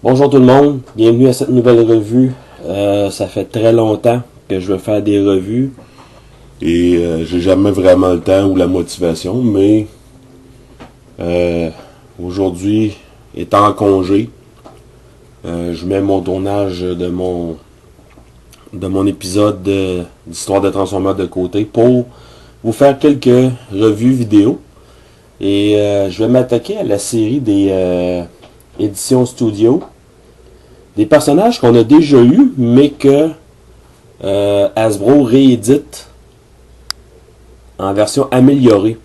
Bonjour tout le monde, bienvenue à cette nouvelle revue. Ça fait très longtemps que je veux faire des revues et j'ai jamais vraiment le temps ou la motivation, mais aujourd'hui, étant en congé, je mets mon tournage de mon épisode d'Histoire de Transformers de côté pour vous faire quelques revues vidéo. Et je vais m'attaquer à la série des éditions studio. Des personnages qu'on a déjà eus, mais que Hasbro réédite en version améliorée.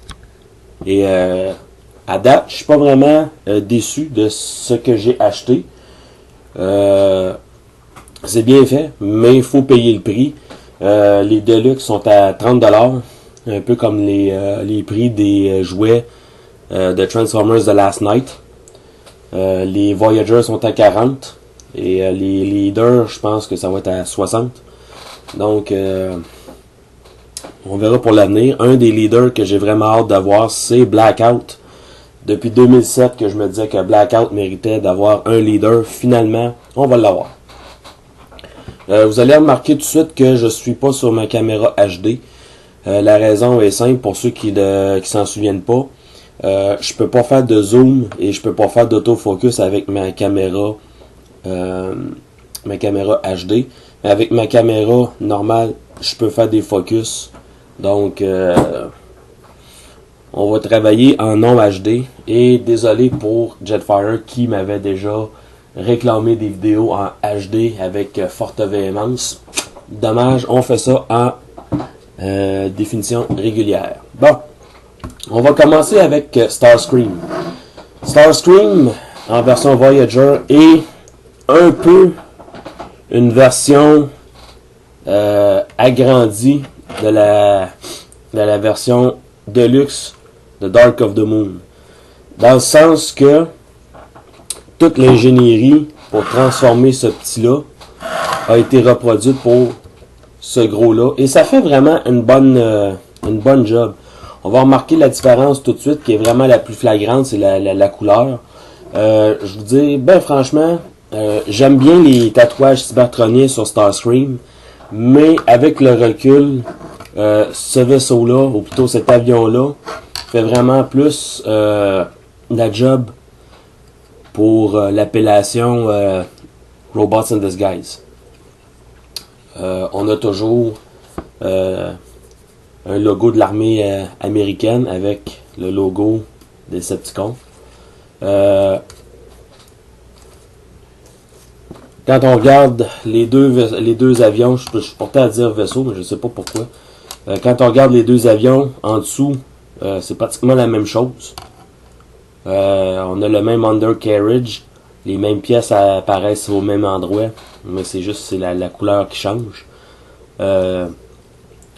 Et à date, je suis pas vraiment déçu de ce que j'ai acheté. C'est bien fait, mais il faut payer le prix. Les Deluxe sont à 30$, un peu comme les prix des jouets de Transformers The Last Night. Les Voyagers sont à 40$. Et les leaders, je pense que ça va être à 60$. Donc, on verra pour l'avenir. Un des leaders que j'ai vraiment hâte d'avoir, c'est Blackout. Depuis 2007 que je me disais que Blackout méritait d'avoir un leader. Finalement, on va l'avoir. Vous allez remarquer tout de suite que je suis pas sur ma caméra HD. La raison est simple pour ceux qui s'en souviennent pas. Je peux pas faire de zoom et je peux pas faire d'autofocus avec ma caméra HD. Mais avec ma caméra normale, je peux faire des focus. Donc, on va travailler en non HD. Et désolé pour Jetfire qui m'avait déjà réclamé des vidéos en HD avec forte véhémence. Dommage, on fait ça en définition régulière. Bon, on va commencer avec Starscream. Starscream en version Voyager est un peu une version agrandie de la version Deluxe de Dark of the Moon. Dans le sens que toute l'ingénierie pour transformer ce petit-là a été reproduite pour ce gros-là. Et ça fait vraiment une bonne job. On va remarquer la différence tout de suite qui est vraiment la plus flagrante, c'est la couleur. Je vous dis, ben franchement, j'aime bien les tatouages cybertroniens sur Starscream, mais avec le recul, ce vaisseau-là, ou plutôt cet avion-là, fait vraiment plus la job pour l'appellation Robots in Disguise. On a toujours un logo de l'armée américaine avec le logo des Decepticons. Quand on regarde les deux avions, je suis porté à dire vaisseau, mais je ne sais pas pourquoi. Quand on regarde les deux avions en dessous, c'est pratiquement la même chose. On a le même undercarriage, les mêmes pièces apparaissent au même endroit, mais c'est juste la couleur qui change.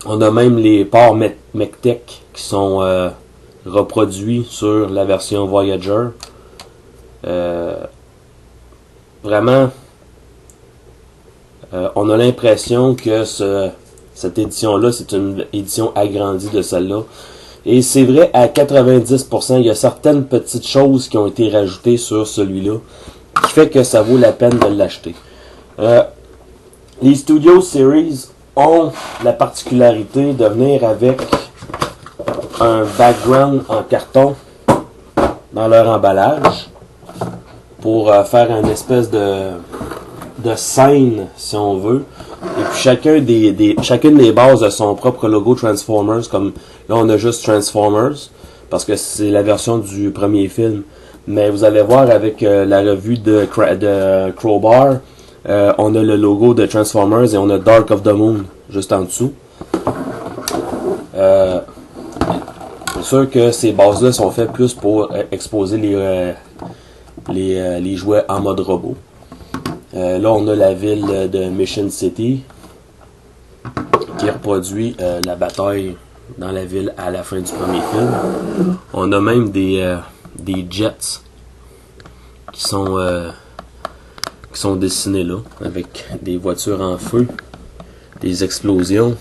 On a même les ports Mech-Tech qui sont reproduits sur la version Voyager. Vraiment, on a l'impression que cette édition-là, c'est une édition agrandie de celle-là. Et c'est vrai, à 90%, il y a certaines petites choses qui ont été rajoutées sur celui-là, qui fait que ça vaut la peine de l'acheter. Les Studio Series ont la particularité de venir avec un background en carton dans leur emballage pour faire une espèce de scène, si on veut. Et puis chacune des bases a son propre logo Transformers, comme là on a juste Transformers, parce que c'est la version du premier film. Mais vous allez voir avec la revue de Crowbar, on a le logo de Transformers et on a Dark of the Moon juste en dessous. C'est sûr que ces bases-là sont faites plus pour exposer les jouets en mode robot. Là, on a la ville de Mission City qui reproduit la bataille dans la ville à la fin du premier film. On a même des jets qui sont dessinés là, avec des voitures en feu, des explosions.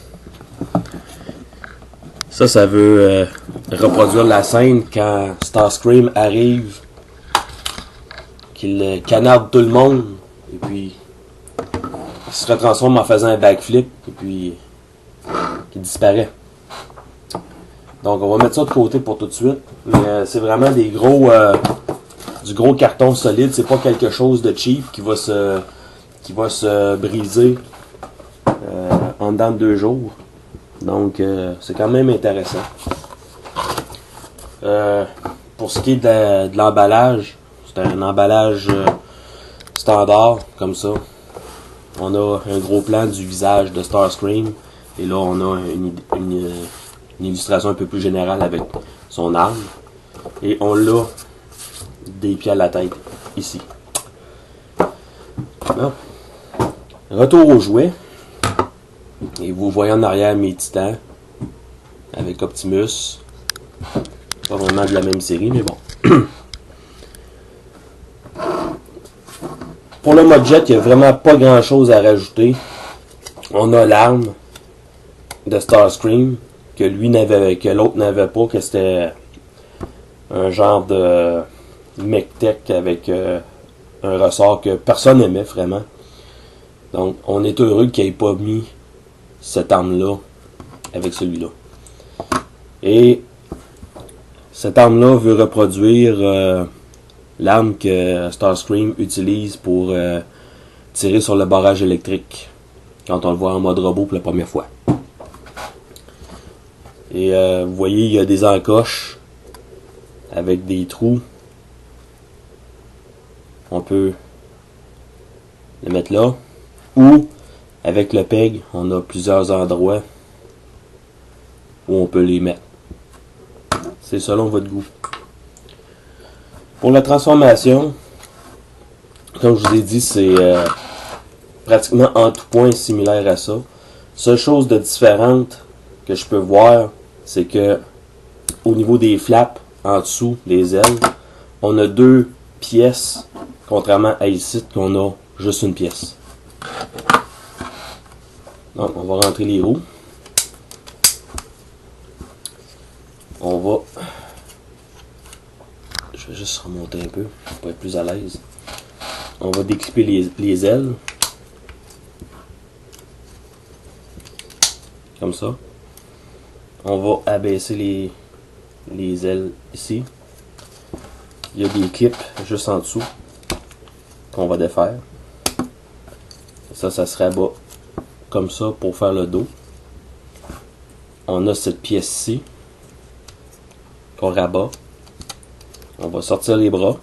Ça veut reproduire la scène quand Starscream arrive qu'il canarde tout le monde, et puis il se retransforme en faisant un backflip, et puis qu'il disparaît. Donc on va mettre ça de côté pour tout de suite, mais c'est vraiment des gros, du gros carton solide, c'est pas quelque chose de cheap qui va se briser en dedans de 2 jours. Donc c'est quand même intéressant. Pour ce qui est de l'emballage, c'est un emballage standard, comme ça. On a un gros plan du visage de Starscream. Et là, on a une illustration un peu plus générale avec son arme. Et on l'a des pieds à la tête, ici. Bon. Retour aux jouets. Et vous voyez en arrière mes titans. Avec Optimus. Pas vraiment de la même série, mais bon. Pour le mode jet, il n'y a vraiment pas grand chose à rajouter. On a l'arme de Starscream que l'autre n'avait pas, que c'était un genre de mech-tech avec un ressort que personne n'aimait vraiment. Donc on est heureux qu'il n'ait pas mis cette arme-là avec celui-là. Et cette arme-là veut reproduire l'arme que Starscream utilise pour tirer sur le barrage électrique quand on le voit en mode robot pour la première fois. Et vous voyez, il y a des encoches avec des trous. On peut le mettre là. Ou, avec le PEG, on a plusieurs endroits où on peut les mettre. C'est selon votre goût. Pour la transformation, comme je vous ai dit, c'est pratiquement en tout point similaire à ça. Seule chose de différente que je peux voir, c'est que au niveau des flaps, en dessous des ailes, on a 2 pièces, contrairement à ici, qu'on a juste une pièce. Donc, on va rentrer les roues. On va... Je vais juste remonter un peu pour être plus à l'aise. On va déclipper les ailes. Comme ça. On va abaisser les ailes ici. Il y a des clips juste en dessous qu'on va défaire. Ça se rabat comme ça pour faire le dos. On a cette pièce-ci qu'on rabat. On va sortir les bras.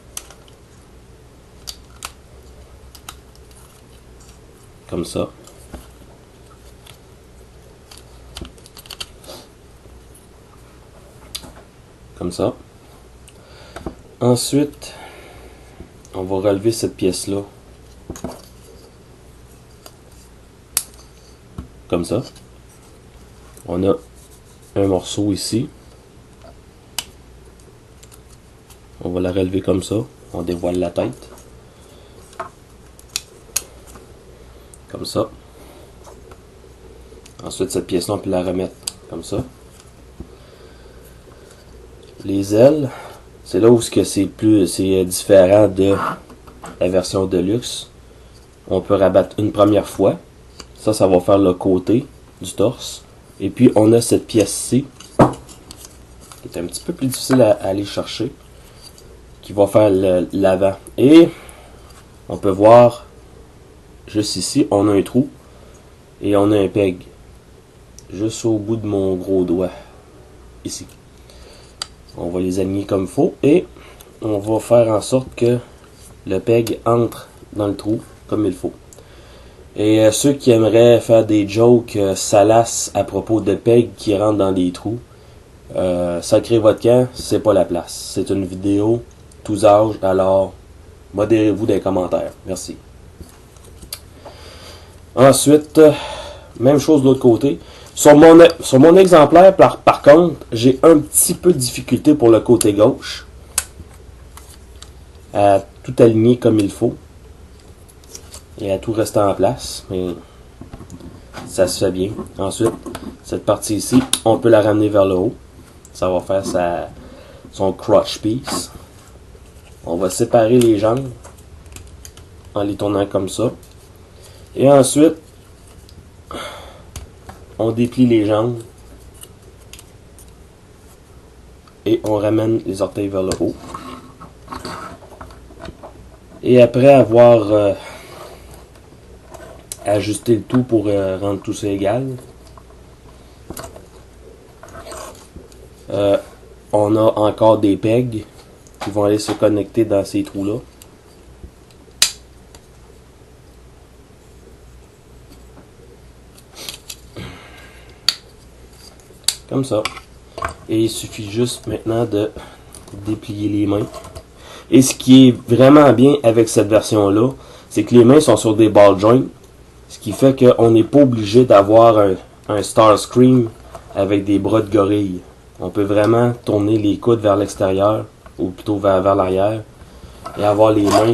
Comme ça. Comme ça. Ensuite, on va relever cette pièce-là. Comme ça. On a un morceau ici. On va la relever comme ça. On dévoile la tête. Comme ça. Ensuite, cette pièce-là, on peut la remettre comme ça. Les ailes, c'est là où c'est différent de la version Deluxe. On peut rabattre une première fois. Ça va faire le côté du torse. Et puis, on a cette pièce-ci, qui est un petit peu plus difficile à aller chercher, qui va faire l'avant. Et on peut voir, juste ici, on a un trou, et on a un peg, juste au bout de mon gros doigt, ici. On va les aligner comme il faut, et on va faire en sorte que le peg entre dans le trou, comme il faut. Et ceux qui aimeraient faire des jokes salaces à propos de pegs qui rentrent dans des trous, sacrez votre camp, c'est pas la place. C'est une vidéo, tous âges, alors modérez-vous dans les commentaires. Merci. Ensuite, même chose de l'autre côté. Sur mon exemplaire, par contre, j'ai un petit peu de difficulté pour le côté gauche. À tout aligner comme il faut. Et à tout rester en place. Mais ça se fait bien. Ensuite, cette partie ici, on peut la ramener vers le haut. Ça va faire son crotch piece. On va séparer les jambes. en les tournant comme ça. Et ensuite, on déplie les jambes et on ramène les orteils vers le haut. Et après avoir ajusté le tout pour rendre tout ça égal, on a encore des pegs qui vont aller se connecter dans ces trous-là. Comme ça. Et il suffit juste maintenant de déplier les mains. Et ce qui est vraiment bien avec cette version-là, c'est que les mains sont sur des ball joints. Ce qui fait qu'on n'est pas obligé d'avoir un Starscream avec des bras de gorille. On peut vraiment tourner les coudes vers l'extérieur, ou plutôt vers l'arrière, et avoir les mains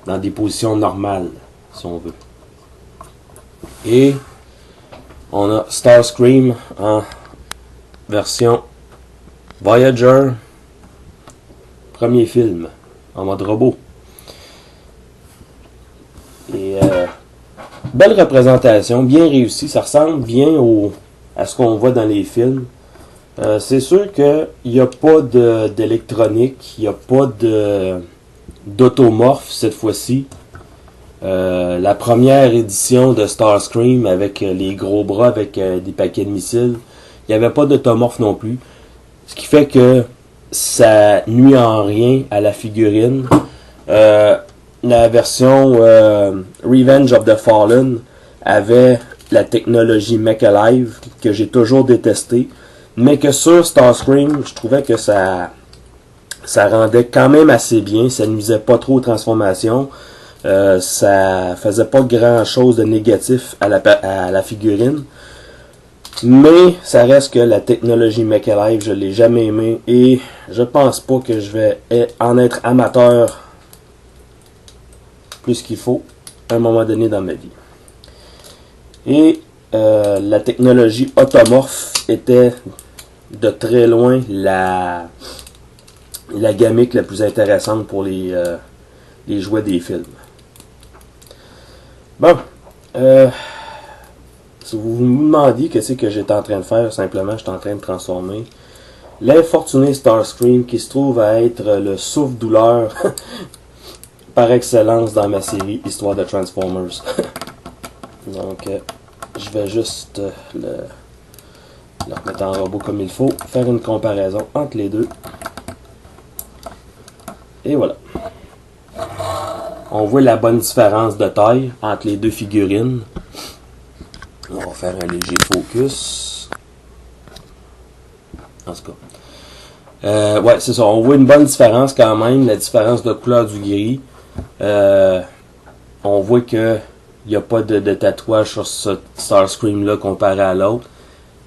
dans des positions normales, si on veut. Et on a Starscream en version Voyager, premier film, en mode robot. Et belle représentation, bien réussie, ça ressemble bien à ce qu'on voit dans les films. C'est sûr qu'il n'y a pas d'électronique, il n'y a pas d'automorphe cette fois-ci. La première édition de Starscream avec les gros bras avec des paquets de missiles, il n'y avait pas d'automorphe non plus. Ce qui fait que ça nuit en rien à la figurine. La version Revenge of the Fallen avait la technologie Mech Alive que j'ai toujours détesté, mais que sur Starscream, je trouvais que ça rendait quand même assez bien, ça nuisait pas trop aux transformations, ça faisait pas grand chose de négatif à la figurine, mais ça reste que la technologie Mech Alive, je l'ai jamais aimé et je pense pas que je vais en être amateur plus qu'il faut à un moment donné dans ma vie. Et la technologie automorphe était de très loin la gamique la plus intéressante pour les jouets des films. Bon, si vous me demandiez qu'est-ce que j'étais en train de faire, simplement j'étais en train de transformer l'infortuné Starscream qui se trouve à être le souffle-douleur par excellence dans ma série Histoire de Transformers. Donc, je vais juste le remettre en robot comme il faut, faire une comparaison entre les deux. Et voilà. On voit la bonne différence de taille entre les deux figurines. On va faire un léger focus. En tout cas. Ouais, c'est ça. On voit une bonne différence quand même, la différence de couleur du gris. On voit que il n'y a pas de tatouage sur ce Starscream là comparé à l'autre.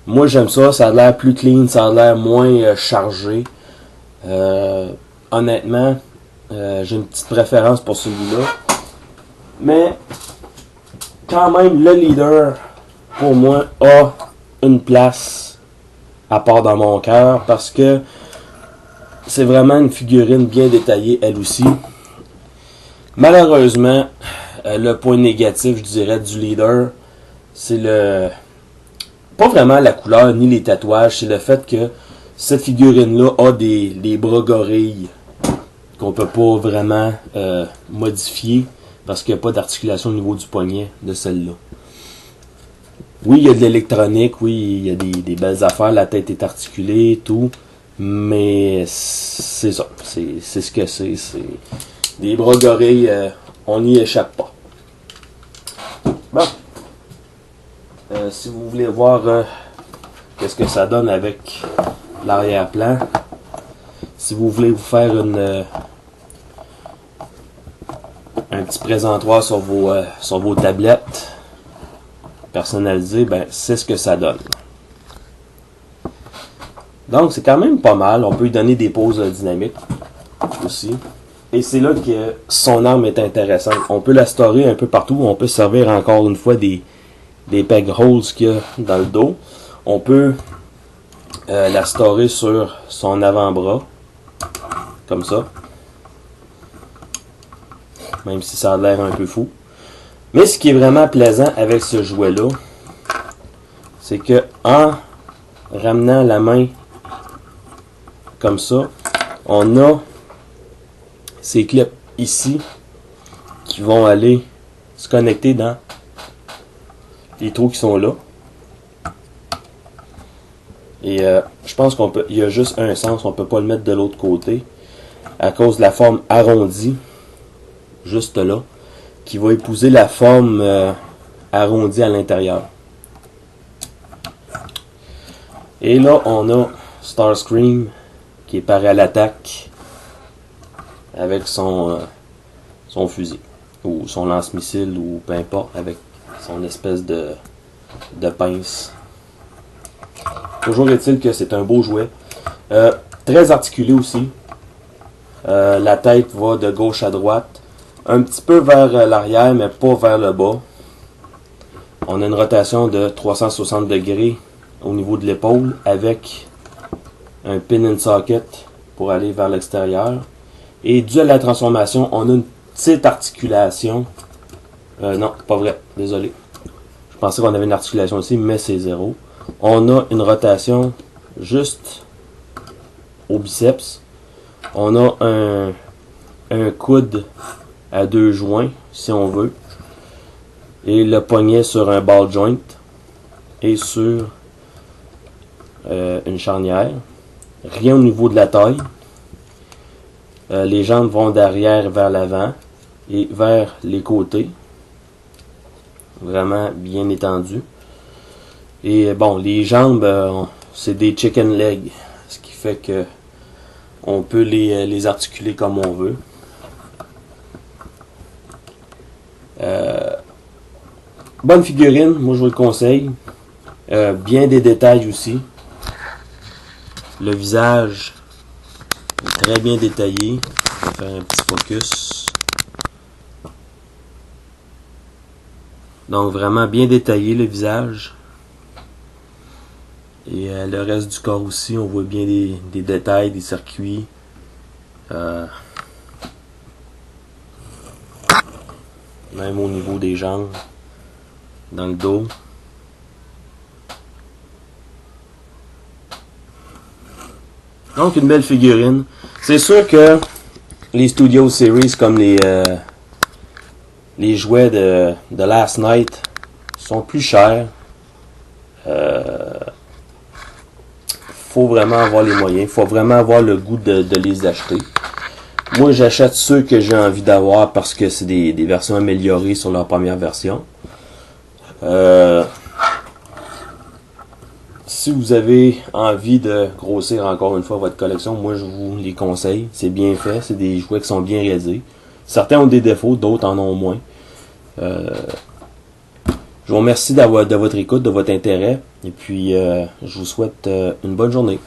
Moi j'aime ça, ça a l'air plus clean, ça a l'air moins chargé. Honnêtement, j'ai une petite préférence pour celui-là. Mais quand même, le leader, pour moi, a une place à part dans mon cœur parce que c'est vraiment une figurine bien détaillée, elle aussi. Malheureusement, le point négatif, je dirais, du leader, c'est pas vraiment la couleur ni les tatouages, c'est le fait que cette figurine-là a des bras gorilles qu'on peut pas vraiment modifier parce qu'il n'y a pas d'articulation au niveau du poignet de celle-là. Oui, il y a de l'électronique, oui, il y a des belles affaires, la tête est articulée, tout, mais c'est ça, c'est ce que c'est des bras gorilles, on n'y échappe pas. Bon, si vous voulez voir qu'est-ce que ça donne avec l'arrière-plan, si vous voulez vous faire un petit présentoir sur vos tablettes personnalisées, ben c'est ce que ça donne. Donc c'est quand même pas mal. On peut lui donner des poses dynamiques aussi. Et c'est là que son arme est intéressante. On peut la storer un peu partout. On peut servir encore une fois des peg holes qu'il y a dans le dos. On peut la storer sur son avant-bras. Comme ça. même si ça a l'air un peu fou. Mais ce qui est vraiment plaisant avec ce jouet-là, c'est que en ramenant la main comme ça, on a ces clips ici qui vont aller se connecter dans les trous qui sont là. Et je pense il y a juste un sens, on peut pas le mettre de l'autre côté à cause de la forme arrondie, juste là, qui va épouser la forme arrondie à l'intérieur. Et là, on a Starscream qui est paré à l'attaque avec son fusil, ou son lance-missile, ou peu importe, avec son espèce de pince. Toujours est-il que c'est un beau jouet. Très articulé aussi. La tête va de gauche à droite. Un petit peu vers l'arrière, mais pas vers le bas. On a une rotation de 360 degrés au niveau de l'épaule avec un pin and socket pour aller vers l'extérieur. Et dû à la transformation, on a une petite articulation. Non, pas vrai, désolé. Je pensais qu'on avait une articulation aussi, mais c'est zéro. On a une rotation juste au biceps. On a un coude à 2 joints, si on veut. Et le poignet sur un ball joint. Et sur une charnière. Rien au niveau de la taille. Les jambes vont d'arrière vers l'avant et vers les côtés. Vraiment bien étendu. Et bon, les jambes, c'est des chicken legs. Ce qui fait que on peut les articuler comme on veut. Bonne figurine, moi je vous le conseille. Bien des détails aussi. Le visage est très bien détaillé. Je vais faire un petit focus. Donc vraiment bien détaillé le visage. Et le reste du corps aussi, on voit bien des détails, des circuits. Même au niveau des jambes, dans le dos. Donc une belle figurine. C'est sûr que les Studio Series comme les jouets de Last Night sont plus chers. Faut vraiment avoir les moyens. Faut vraiment avoir le goût de les acheter. Moi, j'achète ceux que j'ai envie d'avoir parce que c'est des versions améliorées sur leur première version. Si vous avez envie de grossir encore une fois votre collection, moi je vous les conseille. C'est bien fait, c'est des jouets qui sont bien réalisés. Certains ont des défauts, d'autres en ont moins. Je vous remercie de votre écoute, de votre intérêt. Et puis, je vous souhaite une bonne journée.